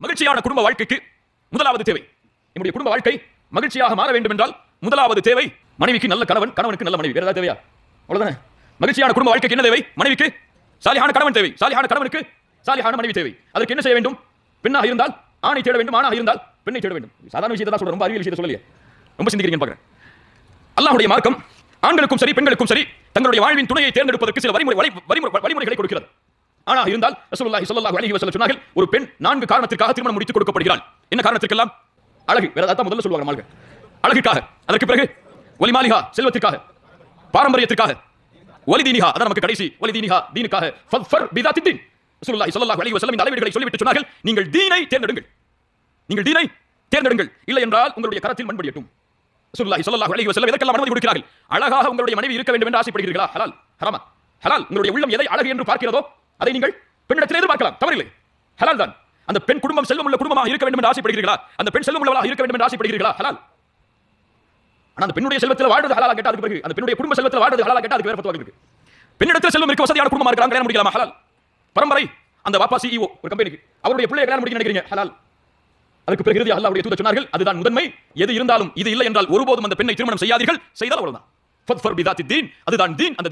மகிழ்ச்சியான குடும்ப வாழ்க்கைக்கு முதலாவது தேவை, நம்முடைய குடும்ப வாழ்க்கை மகிழ்ச்சியாக மாற வேண்டும் என்றால் முதலாவது தேவை மனைவிக்கு நல்ல கணவன், கணவனுக்கு நல்ல மனைவி. வேற ஏதாவது தேவையா? அவ்வளவுதானே. மகிழ்ச்சியான குடும்ப வாழ்க்கைக்கு என்ன தேவை? மனைவிக்கு சாலிஹான கணவன் தேவை, சாலிஹான கணவனுக்கு சாலிஹான மனைவி தேவை. அதற்கு என்ன செய்ய வேண்டும்? பெண்ணாக இருந்தால் ஆணை தேட வேண்டும், ஆணாக இருந்தால் பெண்ணை தேட வேண்டும். சாதாரண விஷயத்தை தான் சொல்றேன், ரொம்ப அறிவியல் விஷயத்தை சொல்லலையே. ரொம்ப சிந்திக்கிறீங்கன்னு பார்க்கிறேன். அல்லாஹ்வுடைய மார்க்கம் ஆண்களுக்கும் சரி பெண்களுக்கும் சரி தங்களுடைய வாழ்வின் துணையை தேர்ந்தெடுப்பதற்கு சில வழிமுறைகளை கொடுக்கிறது. ஆணாக இருந்தால் ரசூலுல்லாஹி ஸல்லல்லாஹு அலைஹி வஸல்லம் சொன்னார்கள், ஒரு பெண் 4 காரணத்திற்காக திருமணம் முடித்துக் கொடுக்கப்படுகிறாள். என்ன காரணத்திற்கெல்லாம்? அழகு, வேற ஏதாவது முதல்ல சொல்லுவாங்க. மார்க்க அழகுக்காக, அதற்கு பிறகு வலிமாலிஹா செல்வத்திற்காக, பாரம்பரியத்திற்காக, வலிதீனிஹா அதான் நமக்கு கடைசி வலிதீனிஹா தீனுக்காக ஃபர் பிதாத்தின். ரசூலுல்லாஹி ஸல்லல்லாஹு அலைஹி வஸல்லம் இந்த அளவீடுகளை சொல்லிவிட்டு சொன்னார்கள், நீங்கள் தீனை தேர்ந்தெடுங்கள், நீங்கள் தீனை தேர்ந்தெடுங்கள், இல்லை என்றால் உங்களுடைய கரத்தில் மண்படியட்டும். ரசூலுல்லாஹி ஸல்லல்லாஹு அலைஹி வஸல்லம் எதற்கெல்லாம் அனுமதி கொடுக்கிறார்கள்? அழகாக உங்களுடைய மனைவி இருக்க வேண்டும் என்று ஆசைப்படுகிறீர்களா? ஹலால், ஹராமா? ஹலால். உங்களுடைய உள்ளம் எதை அழகு என்று பார்க்கிறதோ அதை நீங்கள் பெண்ணிடத்தில் எதிர்பார்க்கலாம், தவறில்லை, ஹலால் தான். அந்த பெண் குடும்பம் செல்வம் உள்ள குடும்பமாக இருக்க வேண்டும் என்று ஆசைப்படுகிறீர்களா? அந்த பெண் செல்வம் உள்ளவளாக இருக்க வேண்டும் என்று ஆசைப்படுகிறீர்களா? ஹலால். ஆனா அந்த பெண்ணுடைய செல்வத்தில் வாழ்றது ஹலாலா கேட்டா அதுக்கு பிறகு, அந்த பெண்ணுடைய குடும்ப செல்வத்தில் வாழ்றது ஹலாலா கேட்டா அதுக்கு வேற ஃபத்வா இருக்கு. பெண்ணிடத்தில் செல்வம் இருக்க வசதியான குடும்பமா இருக்காங்க, கல்யாணம் முடிக்கலாமா? ஹலால். பரம்பரை, அந்த வாப்பா சிஇஓ ஒரு கம்பெனிக்கு, அவருடைய பிள்ளையை கல்யாணம் முடிக்க நினைக்கிறீங்க, ஹலால். அதுக்கு பிறகு இறுதி அல்லாஹ்வுடைய தூதர் சொன்னார்கள், அதுதான் முதன்மை. எது இருந்தாலும் இது இல்லை என்றால் ஒருபோதும் அந்த பெண்ணை திருமணம் செய்யாதீர்கள், செய்தால் அவ்வளவுதான். ஃபத்ஃபர் பிதாத்தி தீன், அதுதான் தீன். அந்த